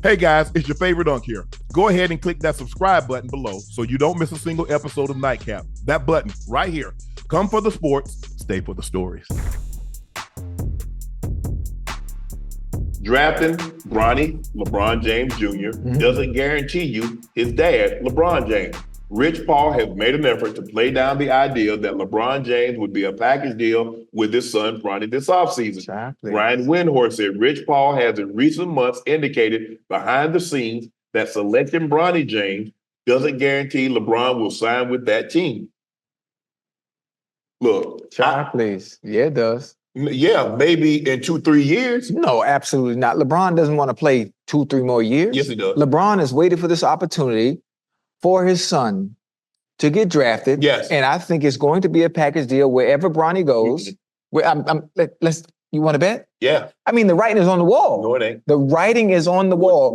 Hey guys, it's your favorite Unc here. Go ahead and click that subscribe button below so you don't miss a single episode of Nightcap. That button right here. Come for the sports, stay for the stories. Drafting Bronny LeBron James Jr. Doesn't guarantee you his dad, LeBron James. Rich Paul has made an effort to play down the idea that LeBron James would be a package deal with his son, Bronny, this offseason. Exactly. Ryan Windhorst said Rich Paul has in recent months indicated behind the scenes that selecting Bronny James doesn't guarantee LeBron will sign with that team. Look. Please. Yeah, it does. Yeah, maybe in 2-3 years. No, absolutely not. LeBron doesn't want to play 2-3 more years. Yes, he does. LeBron has waited for this opportunity for his son to get drafted. Yes. And I think it's going to be a package deal wherever Bronny goes. You want to bet? Yeah. I mean, the writing is on the wall. No, it ain't. The writing is on the wall.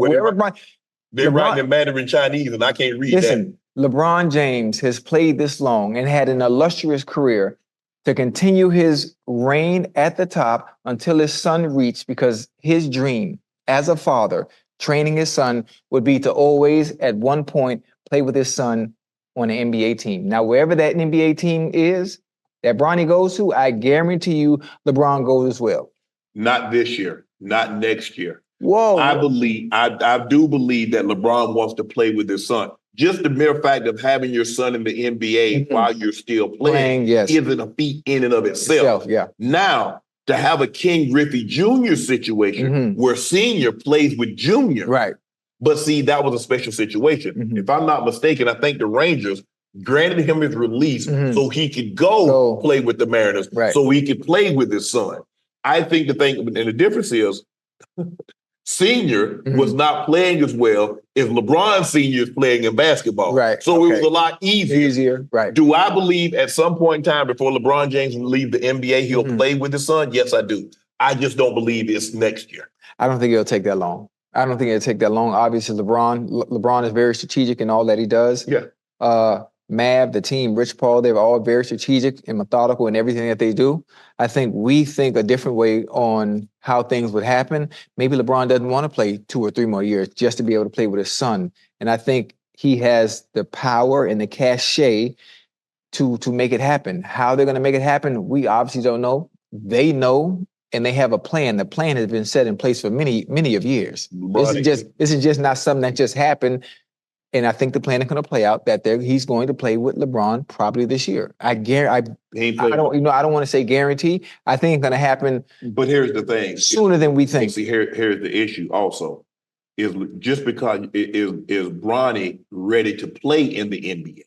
They're writing in Mandarin Chinese, and I can't read that. Listen, LeBron James has played this long and had an illustrious career to continue his reign at the top until his son reached, because his dream as a father, training his son, would be to always, at one point, play with his son on an NBA team. Now, wherever that NBA team is that Bronny goes to, I guarantee you LeBron goes as well. Not this year, not next year. Whoa. I do believe that LeBron wants to play with his son. Just the mere fact of having your son in the NBA while you're still playing isn't a feat in and of itself. Now, to have a King Griffey Jr. situation where senior plays with junior. Right. But see, that was a special situation. If I'm not mistaken, I think the Rangers granted him his release so he could go play with the Mariners, so he could play with his son. I think the thing, and the difference is, Senior was not playing as well as LeBron Senior is playing in basketball. Right. So it was a lot easier. Right. Do I believe at some point in time before LeBron James will leave the NBA, he'll play with his son? Yes, I do. I just don't believe it's next year. I don't think it'll take that long. Obviously, LeBron is very strategic in all that he does. Yeah. Mav, the team, Rich Paul, they're all very strategic and methodical in everything that they do. I think we think a different way on how things would happen. Maybe LeBron doesn't want to play 2 or 3 more years just to be able to play with his son. And I think he has the power and the cachet to make it happen. How they're going to make it happen, we obviously don't know. They know, and they have a plan. The plan has been set in place for many, many of years. This is just not something that just happened. And I think the plan is going to play out that he's going to play with LeBron probably this year. I don't want to say guarantee. I think it's going to happen. But here's the thing: sooner than we think. See, here's the issue. Also, is just because is Bronny ready to play in the NBA?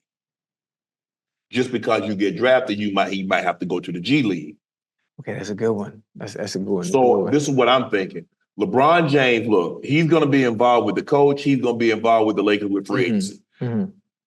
Just because you get drafted, he might have to go to the G League. Okay, that's a good one. That's a good one. So this is what I'm thinking. LeBron James, look, he's going to be involved with the coach. He's going to be involved with the Lakers with free agency.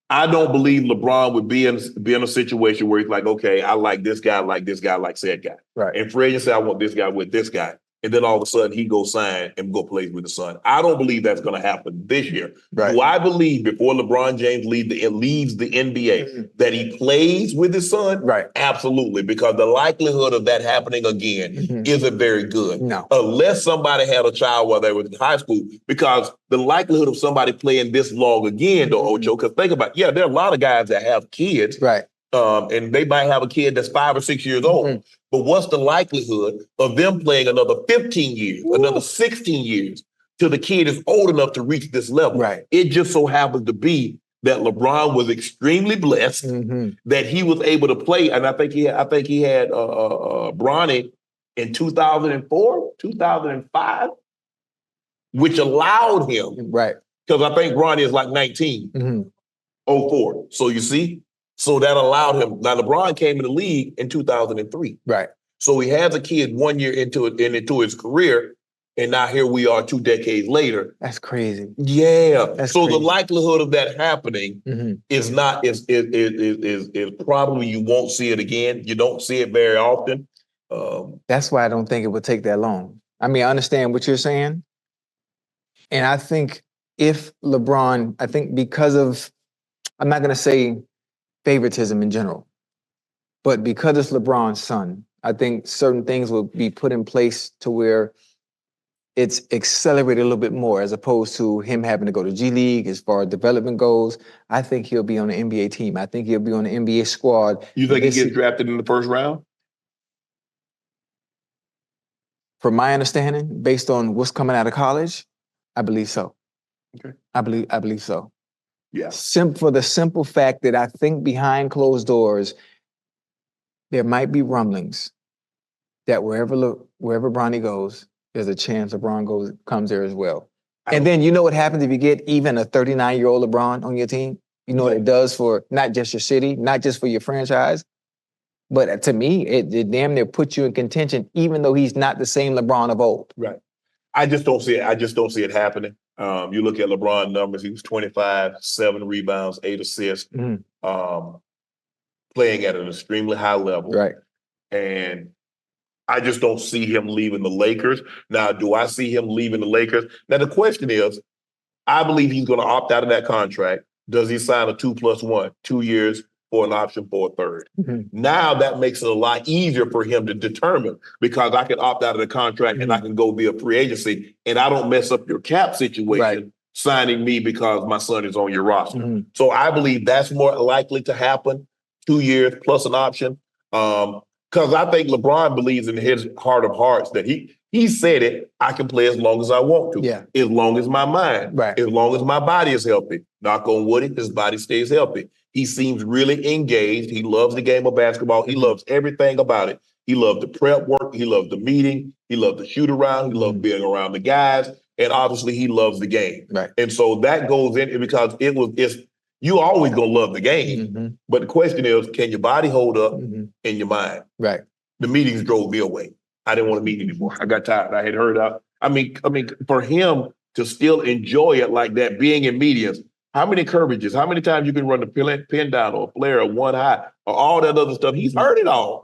I don't believe LeBron would be in a situation where he's like, okay, I like this guy, like said guy. Right. And free agency, I want this guy with this guy. And then all of a sudden he goes sign and go play with the son. I don't believe that's going to happen this year. Right. Do I believe before LeBron James leaves the NBA that he plays with his son? Right. Absolutely, because the likelihood of that happening again isn't very good. No. Unless somebody had a child while they were in high school, because the likelihood of somebody playing this long again, though, Ocho, because think about it, there are a lot of guys that have kids. Right. And they might have a kid that's 5 or 6 years old. But what's the likelihood of them playing another 15 years, another 16 years, till the kid is old enough to reach this level? Right. It just so happens to be that LeBron was extremely blessed that he was able to play. And I think he had Bronny in 2004, 2005, which allowed him. Right. Because I think Bronny is like 19, 04. So you see? So that allowed him. Now, LeBron came in the league in 2003. Right. So he has a kid 1 year into his career, and now here we are 2 decades later. That's crazy. Yeah. That's so crazy. The likelihood of that happening is probably you won't see it again. You don't see it very often. That's why I don't think it would take that long. I mean, I understand what you're saying. And I think if LeBron, because of, I'm not going to say favoritism in general, but because it's LeBron's son, I think certain things will be put in place to where it's accelerated a little bit more as opposed to him having to go to G League as far as development goes. I think he'll be on the NBA team. I think he'll be on the NBA squad. You think he gets drafted in the first round? From my understanding, based on what's coming out of college, I believe so. Okay. I believe so. Yeah. For the simple fact that I think behind closed doors, there might be rumblings that wherever Bronny goes, there's a chance LeBron comes there as well. And then you know what happens if you get even a 39-year-old LeBron on your team? You know what it does for not just your city, not just for your franchise, but to me, it damn near puts you in contention, even though he's not the same LeBron of old. Right. I just don't see it happening. You look at LeBron numbers, he was 25, 7 rebounds, 8 assists, playing at an extremely high level. Right. And I just don't see him leaving the Lakers. Now, do I see him leaving the Lakers? Now, the question is, I believe he's going to opt out of that contract. Does he sign a 2+1, 2 years for an option for a third? Now that makes it a lot easier for him to determine, because I can opt out of the contract and I can go via free agency, and I don't mess up your cap situation signing me because my son is on your roster. So I believe that's more likely to happen, 2 years plus an option. Because I think LeBron believes in his heart of hearts that he said it, I can play as long as I want to, as long as my mind, as long as my body is healthy. Knock on wood, his body stays healthy. He seems really engaged. He loves the game of basketball. He loves everything about it. He loved the prep work. He loved the meeting. He loved the shoot around. He loved being around the guys. And obviously he loves the game. And so that goes in because you always gonna love the game. But the question is, can your body hold up in your mind? The meetings drove me away. I didn't want to meet anymore. I got tired. I had heard out. I mean, for him to still enjoy it like that, being in meetings, how many coverages, how many times you can run the pin down or a flare or one high or all that other stuff? He's heard it all.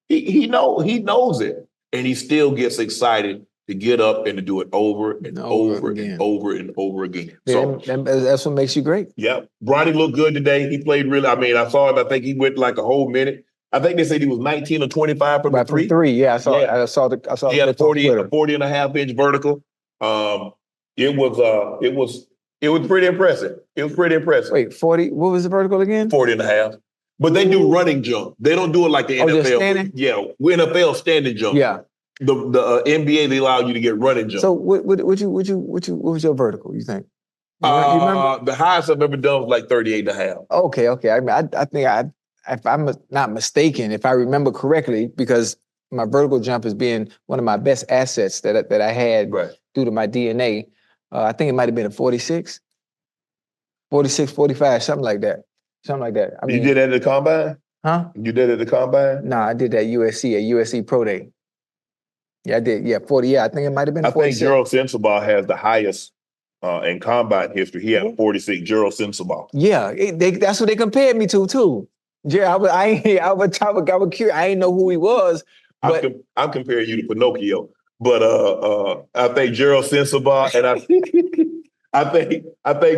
He knows it. And he still gets excited to get up and to do it over and over and over and over again. So that's what makes you great. Yeah. Bronny looked good today. He played really, I saw him. I think he went like a whole minute. I think they said he was 19 or 25 from the three. From three, yeah. I saw he had a 40 and a half inch vertical. It was pretty impressive. It was pretty impressive. Wait, 40, what was the vertical again? 40 and a half. But they do running jump. They don't do it like the NFL. Standing? Yeah, we're NFL standing jump. Yeah. The NBA, they allow you to get running jump. So what was your vertical, you think? You remember? The highest I've ever done was like 38 and a half. Okay. I mean, I think if I'm not mistaken, if I remember correctly, because my vertical jump is being one of my best assets that I had due to my DNA, I think it might have been a 46, 45, something like that. I mean, you did that at the combine? Huh? You did it at the combine? No, I did that at USC Pro Day. Yeah, I did. Yeah, 40. Yeah, I think it might have been 46. I think Gerald Sensabaugh has the highest in combine history. He had 46, Gerald Sensabaugh. Yeah, that's what they compared me to, too. Yeah, I was curious. I didn't know who he was. But I'm comparing you to Pinocchio. But I think Gerald Sensabaugh and I think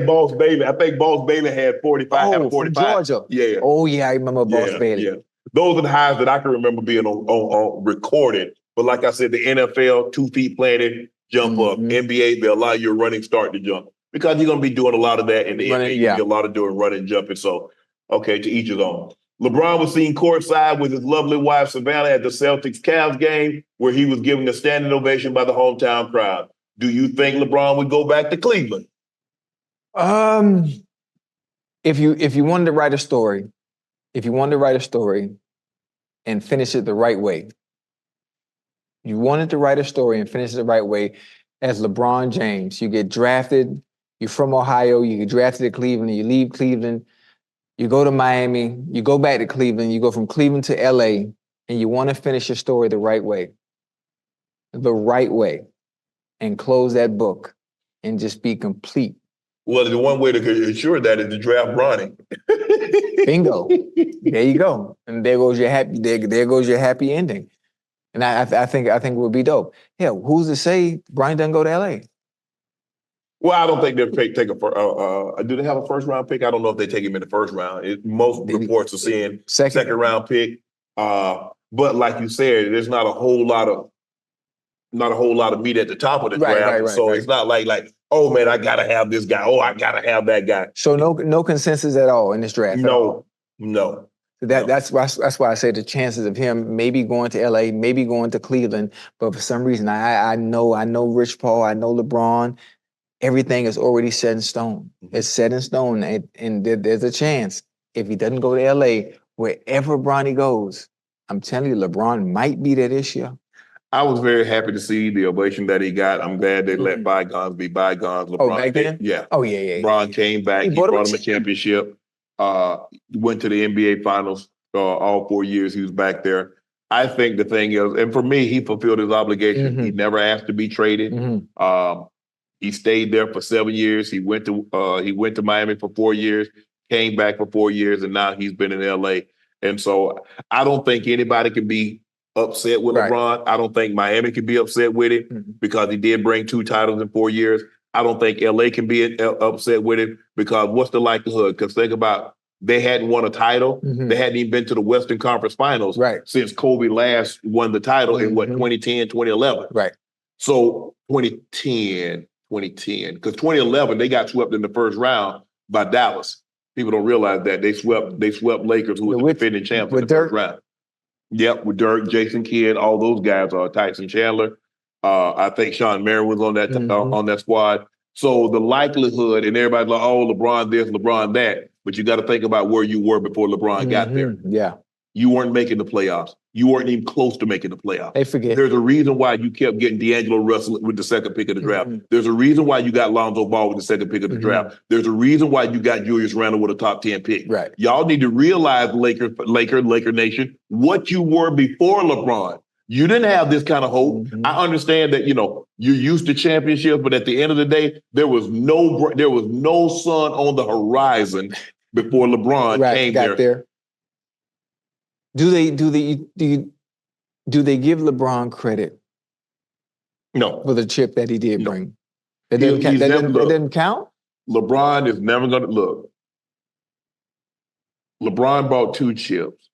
Boss Bailey. I think Boss Bailey had 45. Oh, 45. From Georgia. Yeah. Oh yeah, I remember Boss Bailey. Yeah. Those are the highs that I can remember being on recorded. But like I said, the NFL, 2 feet planted, jump up. NBA, they allow you a running start to jump because you're going to be doing a lot of that in the NBA. You get a lot of doing running, jumping. So, okay, to each his own. LeBron was seen courtside with his lovely wife, Savannah, at the Celtics-Cavs game where he was given a standing ovation by the hometown crowd. Do you think LeBron would go back to Cleveland? If you wanted to write a story, and finish it the right way, you wanted to write a story and finish it the right way, as LeBron James, you get drafted, you're from Ohio, you get drafted to Cleveland, you leave Cleveland, you go to Miami, you go back to Cleveland, you go from Cleveland to LA, and you want to finish your story the right way, and close that book and just be complete. Well, the one way to ensure that is to draft Bronny. Bingo. There you go. And there goes your happy ending. And I think it would be dope. Hell, who's to say Bronny doesn't go to LA? Well, I don't think they'll take a do they have a first round pick? I don't know if they take him in the first round. Most reports are saying second round pick. But like you said, there's not a whole lot of not a whole lot of meat at the top of the draft. So it's not like, oh man, I gotta have this guy. Oh, I gotta have that guy. So no consensus at all in this draft. No. That's why I say the chances of him maybe going to LA, maybe going to Cleveland, but for some reason I know Rich Paul, I know LeBron. Everything is already set in stone. It's set in stone, and there's a chance if he doesn't go to LA, wherever Bronny goes, I'm telling you, LeBron might be there this year. I was very happy to see the ovation that he got. I'm glad they let bygones be bygones. LeBron, back then? Yeah. Oh, yeah. LeBron came back. He brought him a championship. Went to the NBA Finals all 4 years he was back there. I think the thing is, and for me, he fulfilled his obligation. He never asked to be traded. He stayed there for 7 years. He went to Miami for 4 years, came back for 4 years, and now he's been in LA. And so I don't think anybody can be upset with LeBron. I don't think Miami can be upset with it because he did bring 2 titles in 4 years. I don't think LA can be upset with it because what's the likelihood? Because think about, they hadn't won a title. They hadn't even been to the Western Conference Finals since Kobe last won the title in 2010, 2011. So 2010, because 2011, they got swept in the first round by Dallas. People don't realize that they swept Lakers, who were the defending champs in the first round. Yep, with Dirk, Jason Kidd, all those guys are Tyson Chandler. I think Sean Marion was on that squad. So the likelihood, and everybody's like, oh, LeBron this, LeBron that. But you got to think about where you were before LeBron got there. Yeah. You weren't making the playoffs. You weren't even close to making the playoffs. They forget. There's a reason why you kept getting D'Angelo Russell with the second pick of the draft. There's a reason why you got Lonzo Ball with the second pick of the draft. There's a reason why you got Julius Randle with a top 10 pick. Y'all need to realize, Laker Nation, what you were before LeBron. You didn't have this kind of hope. I understand that, you're used to championships, but at the end of the day, there was no sun on the horizon before LeBron came there. Do they give LeBron credit? No. For the chip that he did bring? That didn't count? LeBron is never going to look. LeBron brought 2 chips,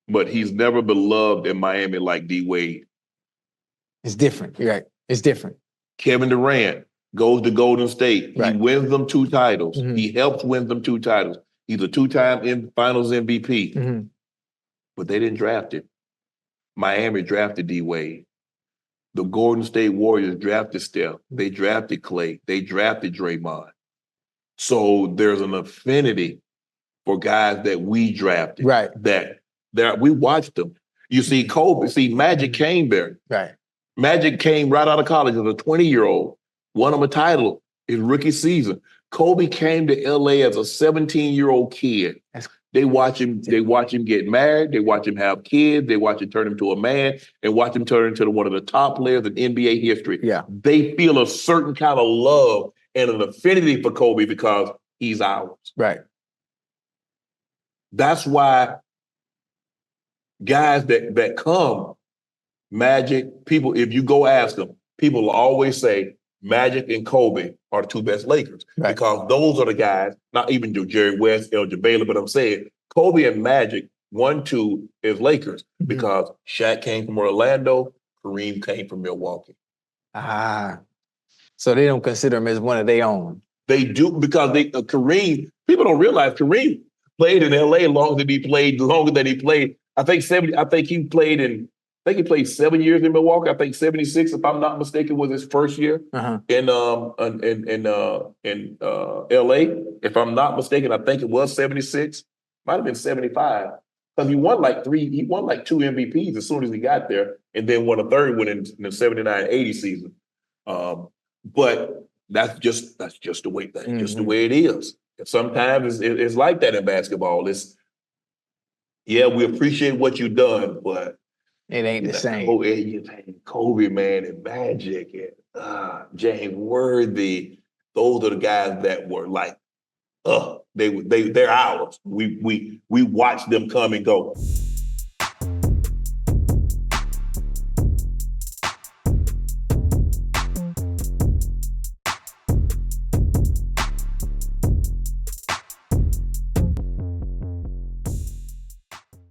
but he's never been loved in Miami like D Wade. It's different. You're right. It's different. Kevin Durant goes to Golden State. He wins them 2 titles. He helps win them 2 titles. He's a 2-time Finals MVP. But they didn't draft him. Miami drafted D Wade. The Golden State Warriors drafted Steph. They drafted Clay. They drafted Draymond. So there's an affinity for guys that we drafted. That we watched them. You see Magic came there. Magic came right out of college as a 20-year-old, won him a title his rookie season. Kobe came to LA as a 17-year-old kid. They watch him get married, they watch him have kids, they watch him turn into a man, and watch him turn into one of the top players in NBA history. They feel a certain kind of love and an affinity for Kobe because he's ours. That's why guys that come, Magic, people, if you go ask them, people will always say Magic and Kobe are the 2 best Lakers because those are the guys, not even Jerry West, Elgin Baylor, but I'm saying Kobe and Magic, 1-2 is Lakers because Shaq came from Orlando, Kareem came from Milwaukee. So they don't consider him as one of their own. They do because Kareem, people don't realize Kareem played in LA longer than he played. I think he played 7 years in Milwaukee. I think 76, if I'm not mistaken, was his first year in LA. If I'm not mistaken, I think it was 76. Might have been 75. Because he won like 2 MVPs as soon as he got there, and then won a third one in the 79-80 season. But that's just the way it is. Sometimes it's like that in basketball. We appreciate what you've done, but it ain't the same. Kobe, man, and Magic, and James Worthy, those are the guys that were like, they're ours. We watched them come and go.